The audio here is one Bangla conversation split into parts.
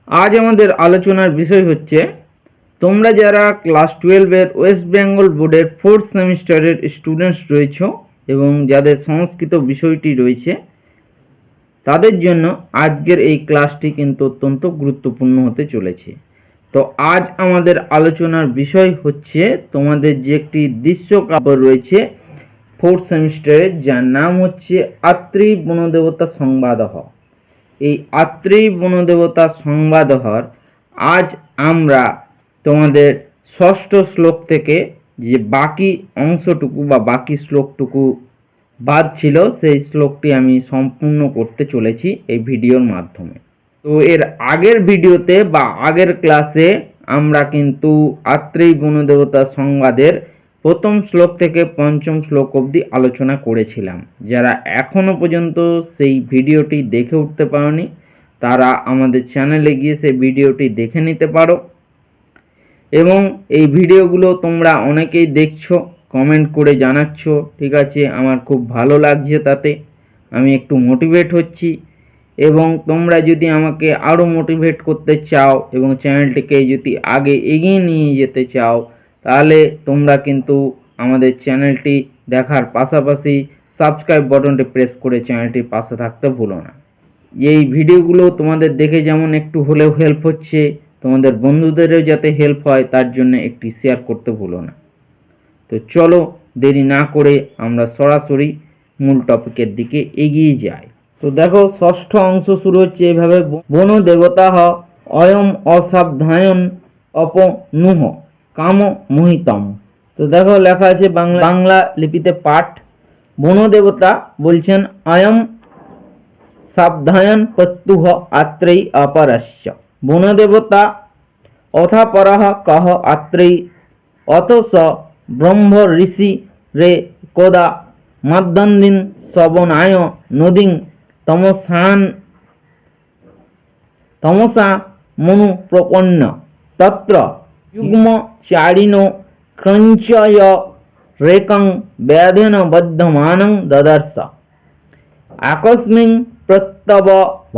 আজ আমাদের আলোচনার বিষয় হচ্ছে তোমরা যারা ক্লাস 12 এর ওয়েস্ট বেঙ্গল বোর্ডের 4th সেমিস্টারের স্টুডেন্টস রয়েছে এবং যাদের সংস্কৃত বিষয়টি রয়েছে তাদের জন্য আজকের এই ক্লাসটি কিন্তু অত্যন্ত গুরুত্বপূর্ণ হতে চলেছে। তো আজ আমাদের আলোচনার বিষয় হচ্ছে তোমাদের যে একটি দৃশ্যকাব্য রয়েছে 4th সেমিস্টারের, যার নাম হচ্ছে আত্রি বনদেবতা সংবাদহ। এই আত্রেয়ী বনদেবতা সংবাদহর আজ আমরা তোমাদের ষষ্ঠ শ্লোক থেকে যে বাকি অংশটুকু বা বাকি শ্লোকটুকু বাদ ছিল সেই শ্লোকটি আমি সম্পূর্ণ করতে চলেছি এই ভিডিওর মাধ্যমে। তো এর আগের ভিডিওতে বা আগের ক্লাসে আমরা কিন্তু আত্রেয়ী বনদেবতা সংবাদের প্রথম শ্লোক থেকে পঞ্চম শ্লোক অবধি আলোচনা করেছিলাম। যারা এখনো পর্যন্ত সেই ভিডিওটি দেখে উঠতে পারোনি তারা আমাদের চ্যানেলে গিয়ে সেই ভিডিওটি দেখে নিতে পারো। এবং এই ভিডিওগুলো তোমরা অনেকেই দেখছো, কমেন্ট করে জানাচ্ছ, ঠিক আছে, আমার খুব ভালো লাগছে, তাতে আমি একটু মোটিভেট হচ্ছি। এবং তোমরা যদি আমাকে আরও মোটিভেট করতে চাও এবং চ্যানেলটিকে যদি আগে এগিয়ে নিয়ে যেতে চাও তাহলে তোমরা কিন্তু আমাদের চ্যানেলটি দেখার পাশাপাশি সাবস্ক্রাইব বাটনটি প্রেস করে চ্যানেলটির পাশে থাকতে ভুলো না। এই ভিডিওগুলো তোমাদের দেখে যেমন একটু হলেও হেল্প হচ্ছে, তোমাদের বন্ধুদেরও যাতে হেল্প হয় তার জন্য একটি শেয়ার করতে ভুলো না। তো চলো দেরি না করে আমরা সরাসরি মূল টপিকের দিকে এগিয়ে যাই। তো দেখো, ষষ্ঠ অংশ শুরু হচ্ছে এভাবে, বন দেবতা অয়ম অসাবধায়ন অপনুহ কাম মোহিতম। তো দেখো লেখা আছে বাংলা লিপিতে পাঠ। বন দেবতা বলছেন অয়ম সাবধায়ন প্রত্যুহ আত্রেয়ী অপরস্য। বন দেবতা অথাপরः কহ আত্রেয়ী অত স ব্রহ্ম ঋষি রে কোদা মদ্দন্দিন শ্রবণায় নদীং তমসা মনু প্রপন্ন তত্র যুগ্ম চারিণো ক্রঞ্চয় রেকং ব্যাধেন বদ্ধমানং দদর্শ আকস্মিং প্রত্যব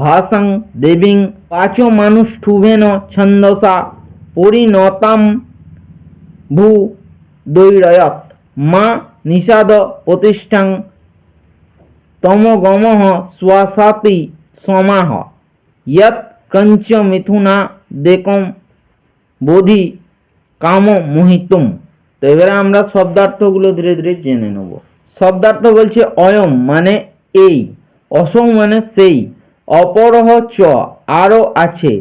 ভাসং দেবীং পাচমানুষ্ঠুভেন ছন্দসা পরিণতাম ভূ দৈরয়ত মা নিষাদ প্রতিষ্ঠাং তমগমঃ শ্বাসাতি সমাহ ইয়ৎ কঞ্চ মিথুনা দেকম বোধি কাম মোহিতুম। তো এবারে আমরা শব্দার্থগুলো ধীরে ধীরে জেনে নেব। শব্দার্থ বলছে অয়ম মানে এই, অসৌ মানে সেই, অপরহ চ আরও আছে,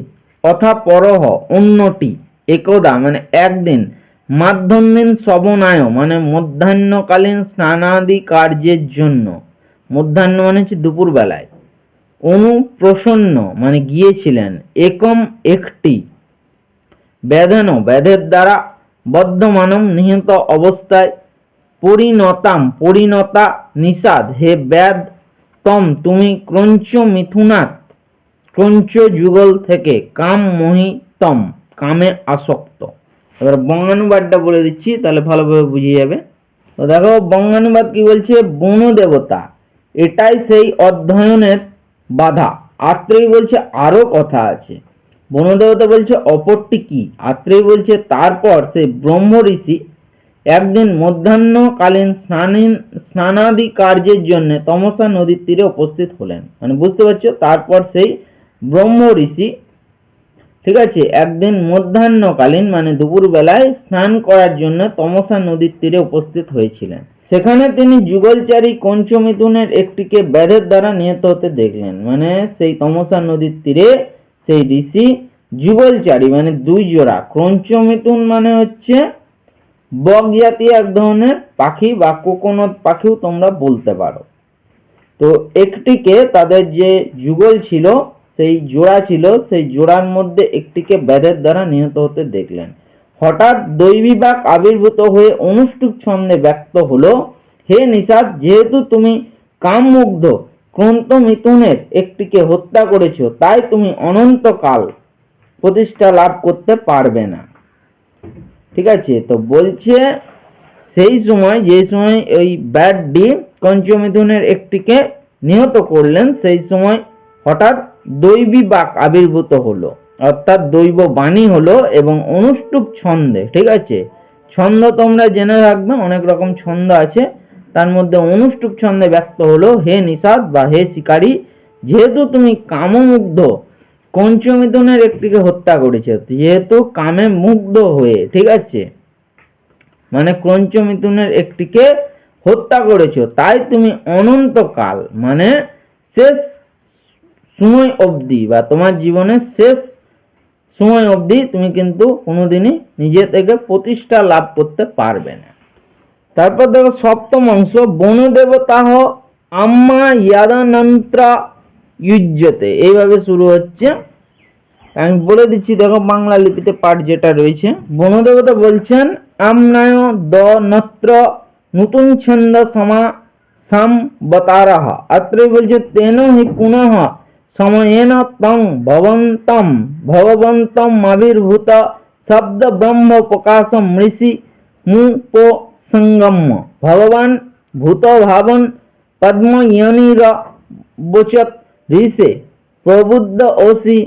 অথা পরহ অন্যটি, একদা মানে একদিন, মাধ্যন্দিন শ্রবণায় মানে মধ্যাহ্নকালীন স্নানাদি কার্যের জন্য, মধ্যাহ্ন মানে হচ্ছে দুপুর বেলায়, অনুপ্রসন্ন মানে গিয়েছিলেন, একম একটি, ব্যাধেন ব্যাধের দ্বারা, বদ্ধমানম নিহত অবস্থায়, পরিণতাম পরিণতা, নিষাদ হে ব্যাধ, তম তুমি, ক্রঞ্চ মিথুনাত ক্রঞ্চ যুগল থেকে, কাম মোহিতম কামে আসক্ত। এবার বঙ্গানুবাদটা বলে দিচ্ছি তাহলে ভালোভাবে বুঝে যাবে। তো দেখো বঙ্গানুবাদ কি বলছে, বন দেবতা এটাই সেই অধ্যয়নের বাধা। আত্রেয়ী বলছে আরো কথা আছে, বনদেবতা বলছে অপরটি কি, আত্রেয়ী বলছে তারপর সেই ব্রহ্ম ঋষি একদিন মধ্যাহ্নকালীন স্নানাদি কার্যের জন্য তমসা নদীর তীরে উপস্থিত হলেন। মানে বুঝতে পারছো, তারপর সেই ব্রহ্ম ঋষি, ঠিক আছে, একদিন মধ্যাহ্নকালীন মানে দুপুর বেলায় স্নান করার জন্য তমসা নদীর তীরে উপস্থিত হয়েছিলেন। সেখানে তিনি যুগলচারী কঞ্চমিথুনের একটিকে ব্যাধের দ্বারা নিহত হতে দেখলেন। মানে সেই তমসা নদীর তীরে সেই ঋষি যুগলচারী মানে দুই জোড়া, ক্রঞ্চমিথুন মানে হচ্ছে বক জাতীয় এক ধরনের পাখি বা কোকোনট পাখিও তোমরা বলতে পারো। তো একটিকে, তাদের যে যুগল ছিল সেই জোড়া ছিল, সেই জোড়ার মধ্যে একটিকে ব্যাধের দ্বারা নিহত হতে দেখলেন। হঠাৎ দৈবিবাক আবির্ভূত হয়ে অনুষ্টুপ ছন্দে ব্যক্ত হলো, হে নিষাদ, যেহেতু তুমি কামমুগ্ধ ক্রন্ত মিথুনের একটিকে হত্যা করেছো তাই তুমি অনন্তকাল প্রতিষ্ঠা লাভ করতে পারবে না। ঠিক আছে, তো বলছে সেই সময়, যে সময় ওই ব্যাডটি পঞ্চমিথুনের একটিকে নিহত করলেন সেই সময় হঠাৎ দৈবী বাক আবির্ভূত হলো। অর্থাৎ দৈব বাণী হলো এবং অনুষ্টুপ ছন্দে, ঠিক আছে। ছন্দ তোমরা জেনে রাখবে, অনেক রকম ছন্দ আছে, তার মধ্যে অনুষ্টুপ ছন্দে ব্যক্ত হলো, হে নিষাদ বা হে শিকারী, যেহেতু তুমি কামমুগ্ধ কঞ্চমিথুনের একটিকে হত্যা করেছে, যেহেতু কামে মুগ্ধ হয়ে, ঠিক আছে, মানে ক্রঞ্চমিথুনের একটিকে হত্যা করেছো, তাই তুমি অনন্তকাল মানে শেষ সময় অবধি বা তোমার জীবনের শেষ সময় অবধি তুমি কিন্তু কোনোদিনই নিজে থেকে প্রতিষ্ঠা লাভ করতে পারবে না। তারপর দেখো সপ্তম অংশ, বনদেবতাহ আম্মা ইয়াদানন্ত্রা ইউজ্যতে, এইভাবে শুরু হচ্ছে। আমি বলে দিচ্ছি, দেখো বাংলা লিপিতে পাঠ যেটা রয়েছে। বনদেবতা বলছেন আমনায় দ নত্র নতুন ছন্দ সমা সাম বতারাহ, আত্রে বলছে তেন হি পুনঃ সময়েন তং ভগবন্তম আবির্ভূত শব্দ ব্রহ্ম প্রকাশম ঋষি মুপসঙ্গম্য ভগবান ভূত ভাবন পদ্ময়নির বচত ঋষে প্রবুদ্ধ ওসি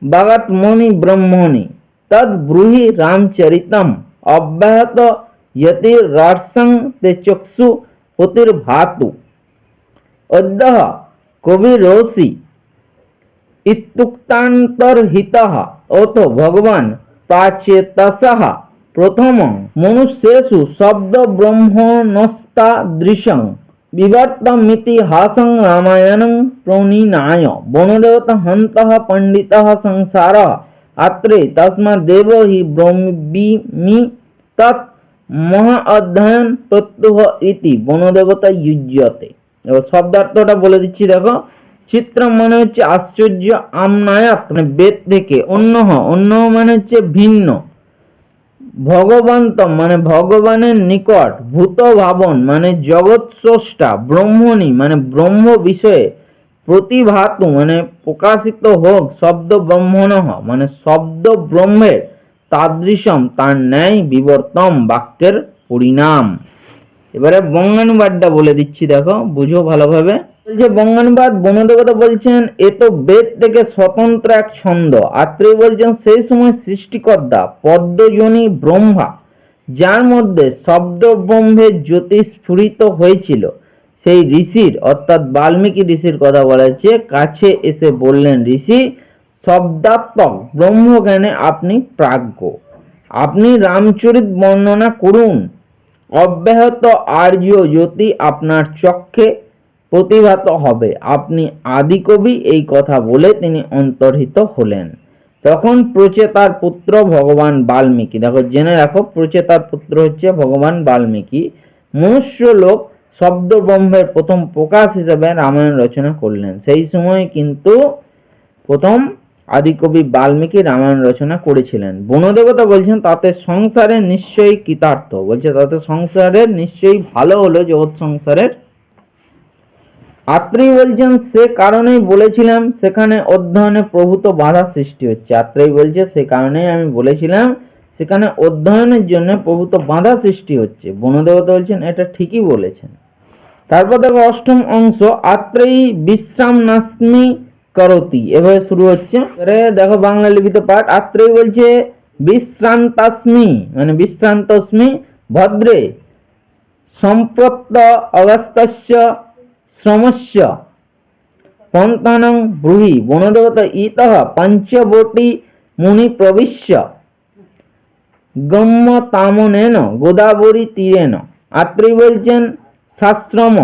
বাগাত্মনি ব্রহ্মণি তদ ব্রূহি রামচরিতম অব্যাহত यतिरार्सं ते चक्षु पतिर्भातु अद्यः कविरोषि इत्युक्तान्तर्हितः अतो भगवान् प्राचेतसः प्रथमं मनुष्येषु शब्द ब्रह्मणस्तादृशं विवर्तमितिहासं रामायणं प्रणिनाय वनदेवता हन्तः पंडितः संसारः अत्रे तस्मादेव हि ब्रह्मीमि तत् মহা অধ্যয়ন তত্ত্ব ইতি বনদেবতা ইউজ্যতে। এবার শব্দার্থটা বলে দিচ্ছি, দেখো। চিত্রম মানে হচ্ছে আশ্চর্য, আমনায়াত মানে বেদ থেকে, অন্যহ অন্যহ মানে হচ্ছে ভিন্ন, ভগবন্তম মানে ভগবানের নিকট, ভূত ভাবন মানে জগৎ স্রষ্টা, ব্রহ্মণি মানে ব্রহ্ম বিষয়ে, প্রতিভাতু মানে প্রকাশিত হোক, শব্দ ব্রহ্মণঃ মানে শব্দ ব্রহ্মের, তাদৃশম তার ন্যায়, বিবর্তম বাক্যের পরিণাম। এবারে বঙ্গানুবাদটা বলে দিচ্ছি, দেখো বুঝো ভালোভাবে। বলছে বঙ্গানুবাদ, বনদেবতা বলছেন এ তো বেদ থেকে স্বতন্ত্র এক ছন্দ। আত্রেয় বলছেন সেই সময় সৃষ্টিকর্তা পদ্মজনী ব্রহ্মা, যার মধ্যে শব্দ ব্রহ্মের জ্যোতি স্ফুরিত হয়েছিল, সেই ঋষির অর্থাৎ বাল্মীকি ঋষির কথা বলা হচ্ছে, কাছে এসে বললেন, ঋষি শব্দাত্মক ব্রহ্মজ্ঞানে আপনি প্রাজ্ঞ, আপনি রামচরিত বর্ণনা করুন। অব্যাহত আর্য জ্যোতি আপনার চক্ষে প্রতিভাত হবে, আপনি আদিকবি। এই কথা বলে তিনি অন্তর্হিত হলেন। তখন প্রচেতার পুত্র ভগবান বাল্মীকি, দেখো জেনে রাখো, প্রচেতার পুত্র হচ্ছে ভগবান বাল্মীকি, মনুষ্য লোক শব্দ ব্রহ্মের প্রথম প্রকাশ হিসেবে রামায়ণ রচনা করলেন। সেই সময় কিন্তু প্রথম আদিকবি বাল্মীকি রামায়ণ রচনা করেছিলেন। বনদেবতা বলছেন তাতে সংসারের নিশ্চয়ই কৃতার্থ, বলছে তাতে সংসারের নিশ্চয়ই ভালো হলো, জগৎ সংসারের। আত্রেয় বলছেন সে কারণেই বলেছিলাম সেখানে অধ্যয়নে প্রভূত বাধা সৃষ্টি হচ্ছে। আত্রেয় বলছে সে কারণেই আমি বলেছিলাম সেখানে অধ্যয়নের জন্য প্রভূত বাধা সৃষ্টি হচ্ছে। বনদেবতা বলছেন এটা ঠিকই বলেছেন। তারপর দেখো অষ্টম অংশ, আত্রেয়ী বিশ্রাম নাস্মি করতি, এভাবে শুরু হচ্ছে। দেখো বাংলা লিপিত পাঠ। আত্রেয় বলছে বিশ্রান্তাস্মি মানে বিশ্রান্তস্মি ভদ্রে সম্প্রপ্ত অগস্ত্যস্য শ্রমস্য পন্থানং ব্রূহি। বনদেবতা ইতঃ পঞ্চবটি মুনি প্রবিশ্য গম্যতামনেন গোদাবরী তীরেন। আত্রেয় বলছেন শাস্ত্রম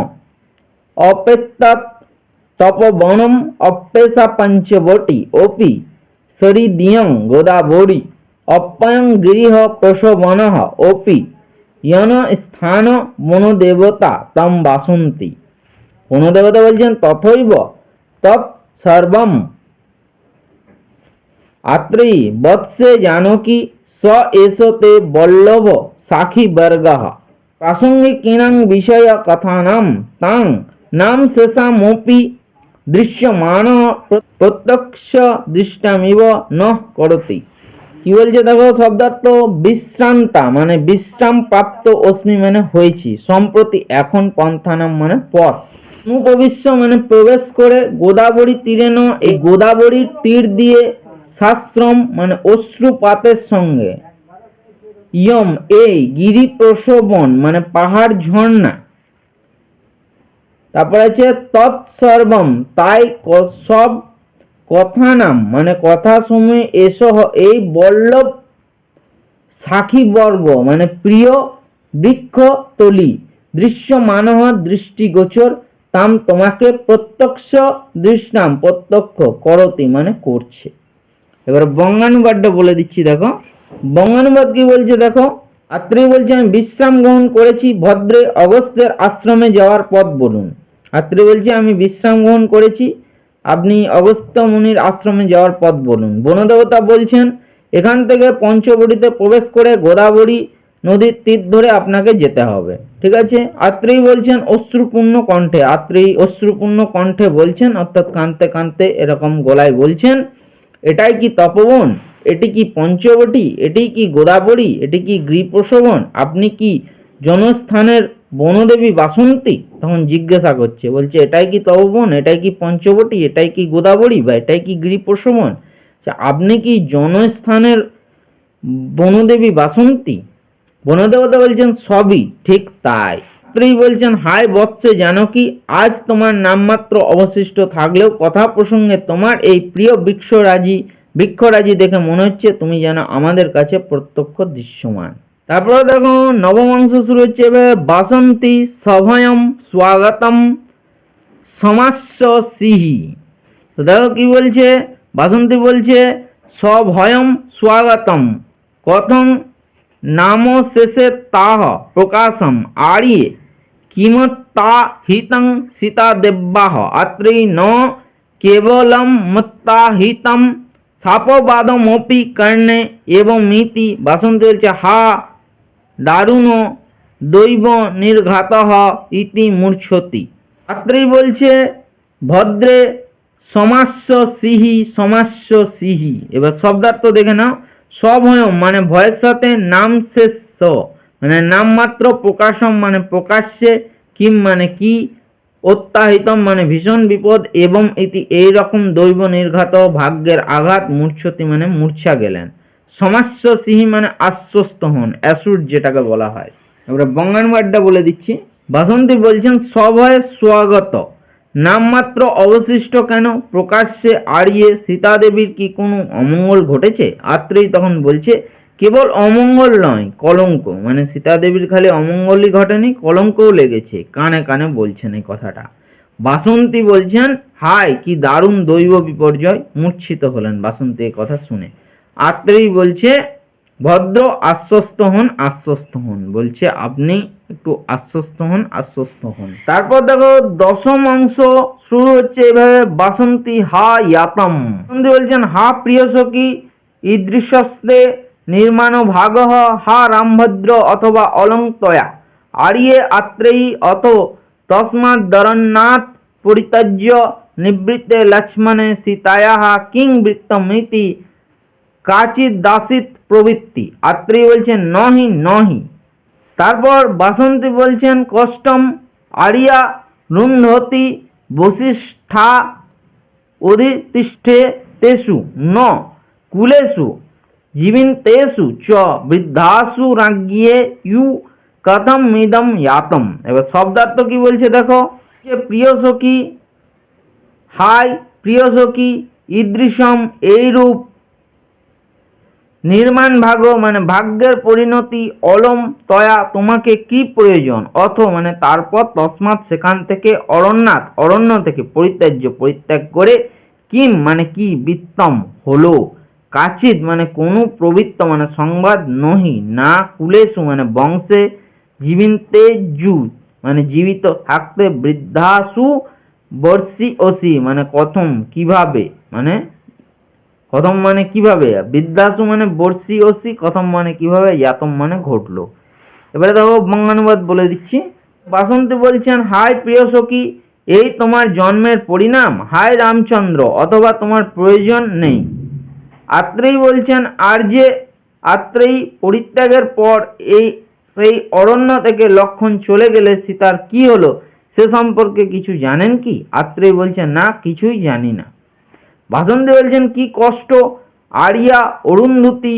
অপেত্তাৎ তপবনম অপ্যেষা পঞ্চবটি ওপি সরিদিয়ং গোদাবরী অপ্যয়ং গিরিহ প্রসবনঃ ওপি ইয়ন স্থান বনদেবতা তম বাসন্তি। বনদেবতা বলছেন তথৈব তৎ সর্বম আত্রেয়ী বৎসে জানকী স এষ তে বল্লভ সাখী বর্গঃ প্রাসঙ্গিকিনাং বিষয় কথানাম তাং নাম শেষামপি দৃশ্যমানঃ প্রত্যক্ষ দৃষ্টামিব নঃ করতি। কি বলছে দেখো শব্দার্থ, বিশ্রান্তা মানে বিশ্রাম প্রাপ্ত, অস্মি মানে হয়েছি, সম্প্রতি এখন, পন্থানাম মানে পথ, অনুপ্রবিশ্য মানে প্রবেশ করে, গোদাবরী তীরেন এই গোদাবরীর তীর দিয়ে, শাস্ত্রম মানে অশ্রুপাতের সঙ্গে, ইয়ম এই, গিরিপ্রশোভন মানে পাহাড় ঝর্ণা, তারপর আছে তৎসর্বম তাই সব কথা নাম মানে কথা সমূহে এসো এই বল্লভ সাখীবর্গ মানে প্রিয় বৃক্ষ তলি দৃশ্যমানহ দৃষ্টিগোচর তাম তোমাকে প্রত্যক্ষ দৃষ্টাম প্রত্যক্ষ করতি মানে করছে। এবার বঙ্গানুবাদটা বলে দিচ্ছি, দেখো বঙ্গানুবাদ কি বলছে দেখো। আত্রেয় বলছে আমি বিশ্রাম গ্রহণ করেছি ভদ্রে, অগস্ত্যের আশ্রমে যাওয়ার পথ বলুন। আত্রেয় বলছে আমি বিশ্রাম গ্রহণ করেছি, আপনি অগস্ত্য মুনির আশ্রমে যাওয়ার পথ বলুন। বনদেবতা বলছেন এখান থেকে পঞ্চবটিতে প্রবেশ করে গোদাবরী নদীর তীর ধরে আপনাকে যেতে হবে, ঠিক আছে। আত্রেয় বলছেন অশ্রুপূর্ণ কণ্ঠে, আত্রেয় অশ্রুপূর্ণ কণ্ঠে বলছেন, অর্থাৎ কাঁদতে কাঁদতে এরকম গলায় বলছেন, এটাই কি তপবন, এটি কি পঞ্চবটি, এটি কি গোদাবরী, এটি কি গৃহপ্রসবন, আপনি কি জনস্থানের বনদেবী বাসন্তী? তখন জিজ্ঞাসা করছে, বলছে এটাই কি তপবন, এটাই কি পঞ্চবটি, এটাই কি গোদাবরী বা এটাই কি গৃহপ্রসবন, আপনি কি জনস্থানের বনদেবী বাসন্তী? বনদেবতা বলছেন সবই ঠিক তাই। স্ত্রী বলছেন হায় বৎসে জানকী, আজ তোমার নামমাত্র অবশিষ্ট থাকলেও কথা প্রসঙ্গে তোমার এই প্রিয় বৃক্ষরাজি দেখে মনে হচ্ছে তুমি যেন আমাদের কাছে প্রত্যক্ষ দৃশ্যমান। তারপরে দেখো নবম অংশ শুরু হচ্ছে এবার বাসন্তী সভয়ম স্বাগতম সমাস্য সিহি। তো দেখো কি বলছে, বাসন্তী বলছে সভয়ম স্বাগতম, কথং নাম শেষে তাহ প্রকাশম আড়িয়ে কিমত্তা হিতং সীতা দেব্যাহ আত্রেই ন কেবলম মত্তা হিতম সাপবাদমপি কর্ণে এবং মিতি। বাসন্তী বলছে হা দারুণ দৈব নির্ঘাত ইতি মূর্ছতি। আত্রেই বলছে ভদ্রে সমাস্য সিহি, সমাস্য সিহি। এবার শব্দার্থ দেখে নাও। সভয়ম মানে ভয়ের সাথে নাম শেষ মানে নামমাত্র, প্রকাশম মানে প্রকাশ্যে, কিম মানে কি, অত্যাহিতম মানে ভীষণ বিপদ, এবং ইতি এইরকম দৈব নির্ঘাত ভাগ্যের আঘাত, মূর্ছতি মানে মূর্ছা গেলেন। সমাস্য সিহি মানে আশ্বস্ত হন, অ্যাসুর যেটাকে বলা হয়। এবারে বঙ্গানুবাদটা বলে দিচ্ছি। বাসন্তী বলছেন সভয়ে স্বাগত, নামমাত্র অবশিষ্ট কেন, প্রকাশ্যে আড়িয়ে সীতা দেবীর কি কোনো অমঙ্গল ঘটেছে? আত্রেয় তখন বলছে কেবল অমঙ্গল নয় কলঙ্ক, মানে সীতা দেবীর খালি অমঙ্গলই ঘটেনি, কলঙ্কও লেগেছে। কানে কানে বলছেন এই কথাটা। বাসন্তী বলছেন হায় কি দারুণ দৈব বিপর্যয়, মূর্ছিত হলেন বাসন্তী এই কথা শুনে। আত্রেয় বলছে ভদ্র আশ্বস্ত হন, আশ্বস্ত হন, বলছে আপনি একটু আশ্বস্ত হন, আশ্বস্ত হন। তারপর দেখো দশম অংশ শুরু হচ্ছে এভাবে বাসন্তী হা ইয়াতম। বাসন্তী বলছেন হা প্রিয় সখী ঈদৃশস্তে নির্মাণ ভাগ হা রামভদ্র অথবা অলঙ্কয়া আড়িয়ে আত্রেয়ী অত তস্মাৎ দরন্নাথ পরিত্যজ্য নিবৃত্তে লক্ষ্মণে সীতায়াহ কিং বৃত্তমিতি কাচিৎ দাসিত প্রবৃত্তি। আত্রেয়ী বলছেন নহি নহি। তারপর বাসন্তী বলছেন কষ্টম আরিয়া রুন্ধতি বশিষ্ঠা অধিতিষ্ঠে তেষু ন কুলেষু জীবিন্তেষু চ বৃদ্ধাসু রাজ্ঞে ইউ কথম মিদম ইয়াতম। এবার শব্দার্থ কি বলছে দেখো, যে প্রিয় সখী, হাই প্রিয় সখী, ঈদৃশম এইরূপ, নির্মাণ ভাগ মানে ভাগ্যের পরিণতি, অলম তয়া তোমাকে কি প্রয়োজন, অথ মানে তারপর, তসমাৎ সেখান থেকে, অরণ্যাৎ অরণ্য থেকে, পরিত্যাজ্য পরিত্যাগ করে, কিম মানে কি, বৃত্তম হলো, কাচিৎ মানে কোনো, প্রবৃত্ত মানে সংবাদ, নহি না, কুলেষু মানে বংশে, জীবিন্তে জু মানে জীবিত থাকতে, বৃদ্ধাসু বর্ষি অসি মানে কথম কিভাবে, মানে কথম মানে কিভাবে, বৃদ্ধাসু মানে বর্ষি অসি, কথম মানে কিভাবে, ইয়াতম মানে ঘটলো। এবারে দেখো বঙ্গানুবাদ বলে দিচ্ছি। বাসন্তী বলছেন হায় প্রিয় সখী, এই তোমার জন্মের পরিণাম, হায় রামচন্দ্র, অথবা তোমার প্রয়োজন নেই। আত্রেয়ী বলছেন আর যে আত্রেয়ী পরিত্যাগের পর সেই অরণ্য থেকে লক্ষণ চলে গেলে সীতার কি হলো সে সম্পর্কে কিছু জানেন কি? আত্রেয়ী বলছেন না, কিছুই জানি না। বাসন্তী বলছেন কি কষ্ট আরিয়া, অরুন্ধতী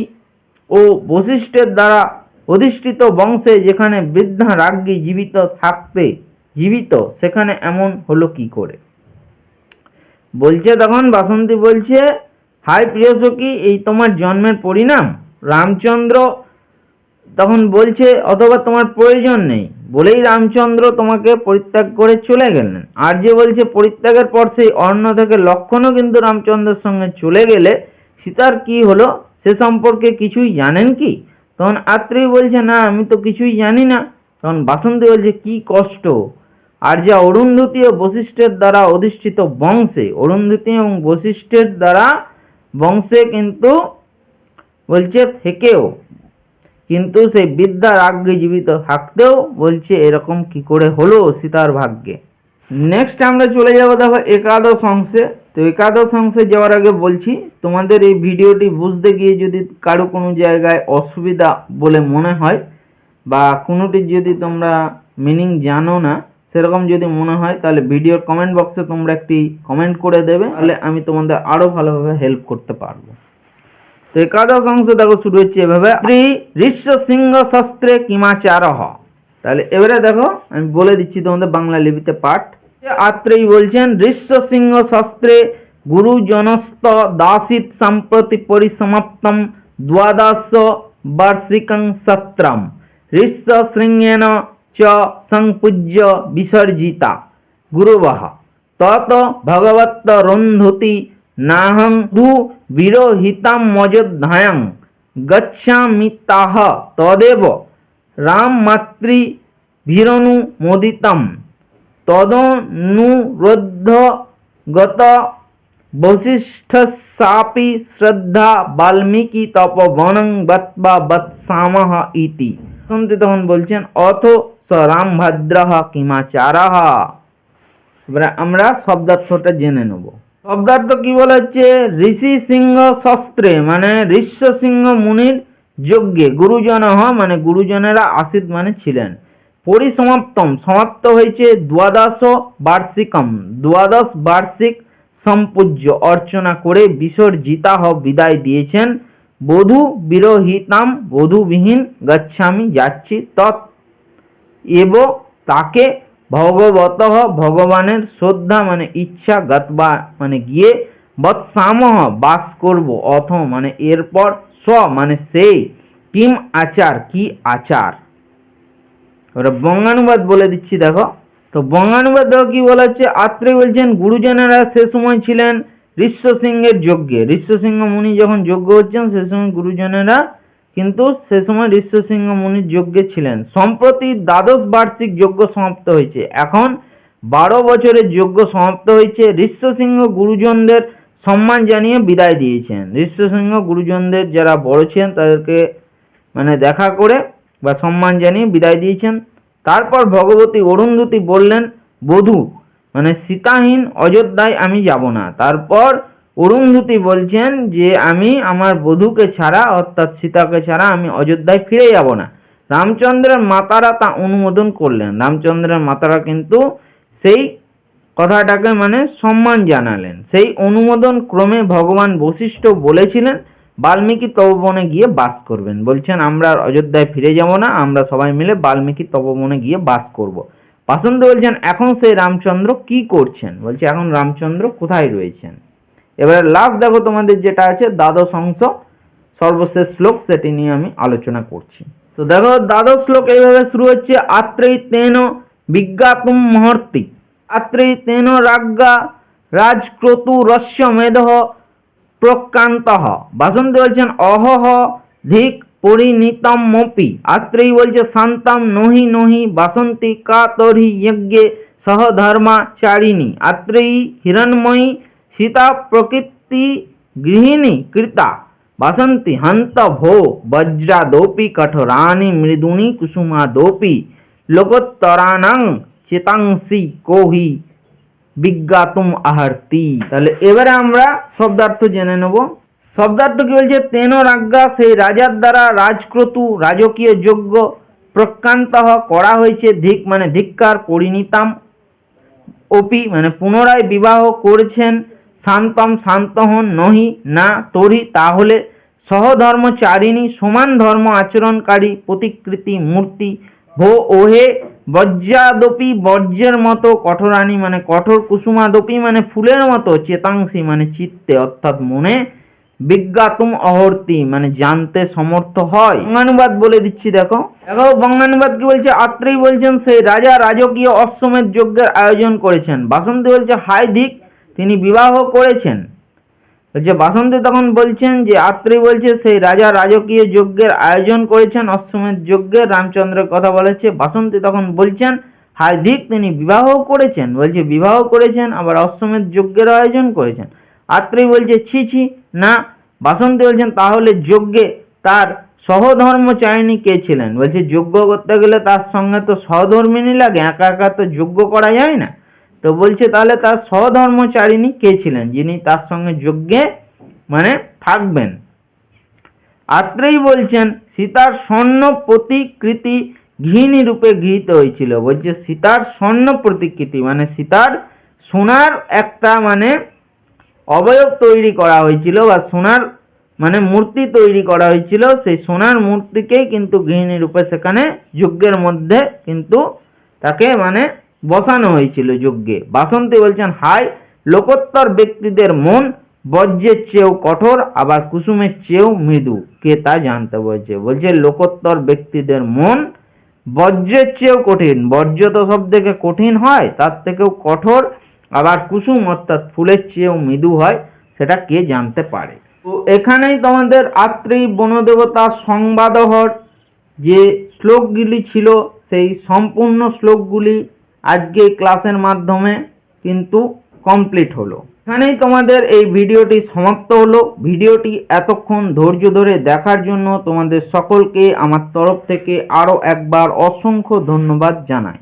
ও বশিষ্ঠের দ্বারা অধিষ্ঠিত বংশে যেখানে বৃদ্ধা রাজ্ঞী জীবিত সেখানে এমন হলো কি করে? বলছে তখন বাসন্তী বলছে, হাই প্রিয় সখী, এই তোমার জন্মের পরিণাম? রামচন্দ্র তখন বলছে, অথবা তোমার প্রয়োজন নেই বলেই রামচন্দ্র তোমাকে পরিত্যাগ করে চলে গেলেন। আর যে বলছে পরিত্যাগের পর সেই অরণ্য থেকে লক্ষণও কিন্তু রামচন্দ্রের সঙ্গে চলে গেলে সীতার কি হলো সে সম্পর্কে কিছুই জানেন কি? তখন আত্রেয় বলছে, না, আমি তো কিছুই জানি না। তখন বাসন্তী বলছে, কি কষ্ট! আর যা অরুন্ধতী ও বশিষ্ঠের দ্বারা অধিষ্ঠিত বংশে, অরুন্ধতী এবং বশিষ্ঠের দ্বারা বংশে কিন্তু বলছে থেকেও কিন্তু সেই বৃদ্ধা রাজ্ঞী জীবিত থাকতেও বলছে এরকম কি করে হলো সীতার ভাগ্যে। নেক্সট আমরা চলে যাব দেখো একাদশ অংশে। তো একাদশ অংশে যাওয়ার আগে বলছি, তোমাদের এই ভিডিওটি বুঝতে গিয়ে যদি কারো কোনো জায়গায় অসুবিধা বলে মনে হয় বা কোনোটির যদি তোমরা মিনিং জানো না সেরকম যদি মনে হয়, তাহলে ভিডিওর কমেন্ট বক্সে তোমরা একটি কমেন্ট করে দেবে, তাহলে আমি তোমাদের আরো ভালোভাবে হেল্প করতে পারবো। তো একাদশ অংশ দেখো শুরু হচ্ছে এভাবে, শ্রী ঋষ্য সিংহ শস্ত্রে কিমাচারহ। তাহলে এবারে দেখো আমি বলে দিচ্ছি তোমাদের বাংলা লিপিতে পাঠ। আত্রেয়ী বলছেন, ঋষ্য সিংহ শস্ত্রে গুরুজনস্ত দাসিত সম্প্রতি পরিসমাপ্তম দ্বাদশ বার্ষিকং সত্রম ঋষ্য শৃঙ্গেন চ সংপূজ্য বিসর্জিতা গুরুবহ তত ভগবত রন্ধতি নাহং দু বিরহিতাম মযোধ্যায়াং গচ্ছামি তাহ তদেব রাম মাতৃ ভিরনুমোদিতম তদনুরোধ্য গত বশিষ্ঠস্যাপি শ্রদ্ধা বাল্মীকি তপবনং বৎবা বৎসামহ ইতি। শুনতে তখন বলছেন, অথ স রামভদ্রঃ কিমাচারঃ। এবারে আমরা শব্দার্থটা জেনে নেব। শব্দার্থ কি বলা হচ্ছে, ঋষি সিংহ শস্ত্রে মানে ঋষ্য সিংহ মুনির যজ্ঞে, গুরুজন মানে গুরুজনেরা আসিত মানে ছিলেন, পরিসমাপ্তম সমাপ্ত হয়েছে, দ্বাদশ বার্ষিকম দ্বাদশ বার্ষিক সম্পূজ্য অর্চনা করে, বিসর্জিতা বিদায় দিয়েছেন, বধূ বিরহিতাম বধূবিহীন গচ্ছামি যাচ্ছি, তৎ এব তাকে, ভগবত ভগবানের শ্রদ্ধা মানে ইচ্ছা, গতবা মানে গিয়ে, বৎসামহ বাস করব, অথ মানে এরপর, স্ব মানে সেই, কিম আচার কি আচার। ওরা বঙ্গানুবাদ বলে দিচ্ছি দেখো। তো বঙ্গানুবাদ দেখো কি বলা হচ্ছে, আত্রেয় বলছেন গুরুজনেরা সে সময় ছিলেন ঋষ্য সিংহের যজ্ঞে, ঋষ্য সিংহ মুনি যখন যজ্ঞ হচ্ছেন সে সময় গুরুজনেরা কিন্তু সে সময় ঋষ্য সিংহ মুনির যজ্ঞে ছিলেন। সম্প্রতি দ্বাদশ বার্ষিক যজ্ঞ সমাপ্ত হয়েছে, এখন 12 বছরের যজ্ঞ সমাপ্ত হয়েছে। ঋষ্য সিংহ গুরুজনদের সম্মান জানিয়ে বিদায় দিয়েছেন। ঋষ্য সিংহ গুরুজনদের যারা বড় ছিলেন তাদেরকে মানে দেখা করে বা সম্মান জানিয়ে বিদায় দিয়েছেন। তারপর ভগবতী অরুন্ধতী বললেন, বধূ মানে সীতাহীন অযোধ্যায় আমি যাব না। তারপর অরুন্ধতী বলছেন যে আমি আমার বধূকে ছাড়া অর্থাৎ সীতাকে ছাড়া আমি অযোধ্যায় ফিরে যাব না। রামচন্দ্রের মাতারা তা অনুমোদন করলেন। রামচন্দ্রের মাতারা কিন্তু সেই কথাটাকে মানে সম্মান জানালেন। সেই অনুমোদন ক্রমে ভগবান বশিষ্ঠ বলেছিলেন বাল্মীকি তপবনে গিয়ে বাস করবেন। বলছেন আমরা আর অযোধ্যায় ফিরে যাব না, আমরা সবাই মিলে বাল্মীকি তপবনে গিয়ে বাস করব। বাসন্তী বলছেন এখন সেই রামচন্দ্র কি করছেন? বলছে এখন রামচন্দ্র কোথায় রয়েছেন। এবারে লাস্ট দেখো তোমাদের যেটা আছে দ্বাদশ অংশ, সর্বশেষ শ্লোক, সেটি নিয়ে আমি আলোচনা করছি। তো দেখো দ্বাদশ শ্লোক এইভাবে শুরু হচ্ছে, আত্রেয়ী তেন বিজ্ঞাতুম মহর্তি আত্রেয়ী তেন রাজ্ঞা রাজক্রতু রস্য মেধঃ প্রক্রান্তঃ। বাসন্তী বলছেন অহহ ধিক পরিণীতমপি। আত্রেয়ী বলছে শান্তম নহি নহি বাসন্তী কা তর্হি যজ্ঞে সহধর্মাচারিণী। আত্রেয়ী হিরণ্ময়ী সীতা প্রকৃতি গৃহিণী কৃতা। বাসন্তী হন্ত ভো বজ্রাদোপি কঠোরানি মৃদুনি কুসুমাদোপি লোকোত্তরাণং চেতাংসি কোহি বিজ্ঞাতুম আহার্তি। তাহলে এবারে আমরা শব্দার্থ জেনে নেব। শব্দার্থ কি বলছে, তেন রাজ্ঞা সেই রাজার দ্বারা রাজক্রতু রাজকীয় যজ্ঞ প্রক্রান্ত করা হয়েছে, ধিক মানে ধিক্কার, পরিণীতাম অপি মানে পুনরায় বিবাহ করেছেন, শান্তম শান্ত হন, নহি না তরি তাহলে সহধর্মচারিণী সমান ধর্ম আচরণকারী প্রতিকৃতি মূর্তি ভো ওহে বজ্রাদপি বজ্রের মতো কঠোরানি মানে কঠোর, কুসুমাদপি মানে ফুলের মতো, চেতাংশী মানে চিত্তে অর্থাৎ মনে, বিজ্ঞাতুম অহর্তি মানে জানতে সমর্থ হয়। বঙ্গানুবাদ বলে দিচ্ছি, দেখো বঙ্গানুবাদ কি বলছে। আত্রেই বলছেন সেই রাজা রাজকীয় অশ্বমেধ যজ্ঞের আয়োজন করেছেন। বাসন্তী বলছে হায় ধিক, তিনি বিবাহ করেছেন। বলছে বাসন্তী তখন বলছেন যে আত্রেই বলছে সেই রাজা রাজকীয় যজ্ঞের আয়োজন করেছেন, অশ্বমেধ যজ্ঞের রামচন্দ্রের কথা বলেছে। বাসন্তী তখন বলছেন হায় ধিক, তিনি বিবাহ করেছেন। বলছে বিবাহ করেছেন আবার অশ্বমেধ যজ্ঞের আয়োজন করেছেন। আত্রেই বলছে ছি ছি না। বাসন্তী বলছেন তাহলে যজ্ঞে তার সহধর্মচারিণী কে ছিলেন। বলছে যজ্ঞ করতে গেলে তার সঙ্গে তো সহধর্মিণী লাগে, একা একা তো যজ্ঞ করা যায় না। তো বলছে তাহলে তার সহধর্মচারিণী কে ছিলেন, যিনি তার সঙ্গে যজ্ঞে মানে থাকবেন। আত্রেই বলছেন সীতার স্বর্ণ প্রতিকৃতি গৃহিণী রূপে গৃহীত হয়েছিল। বলছে সীতার স্বর্ণ প্রতিকৃতি মানে সীতার সোনার একটা মানে অবয়ব তৈরি করা হয়েছিল বা সোনার মানে মূর্তি তৈরি করা হয়েছিল। সেই সোনার মূর্তিকেই কিন্তু গৃহিণী রূপে সেখানে যজ্ঞের মধ্যে কিন্তু তাকে মানে বসানো হয়েছিল যজ্ঞে। বাসন্তী বলছেন হায় লোকোত্তর ব্যক্তিদের মন বজ্রের চেয়েও কঠোর আবার কুসুমের চেয়েও মৃদু, কে তা জানতে বলছে। বলছে লোকোত্তর ব্যক্তিদের মন বজ্রের চেয়েও কঠিন, বজ্র তো সব থেকে কঠিন হয়, তার থেকেও কঠোর, আবার কুসুম অর্থাৎ ফুলের চেয়েও মৃদু হয়, সেটা কে জানতে পারে। তো এখানেই তোমাদের আত্রেয়ী বনদেবতা সংবাদহর যে শ্লোকগুলি ছিল সেই সম্পূর্ণ শ্লোকগুলি আজকে ক্লাসের মাধ্যমে কিন্তু কমপ্লিট হলো। এখানেই তোমাদের এই ভিডিওটি সমাপ্ত হলো। ভিডিওটি এতক্ষণ ধৈর্য ধরে দেখার জন্য তোমাদের সকলকে আমার তরফ থেকে আরও একবার অসংখ্য ধন্যবাদ জানাই।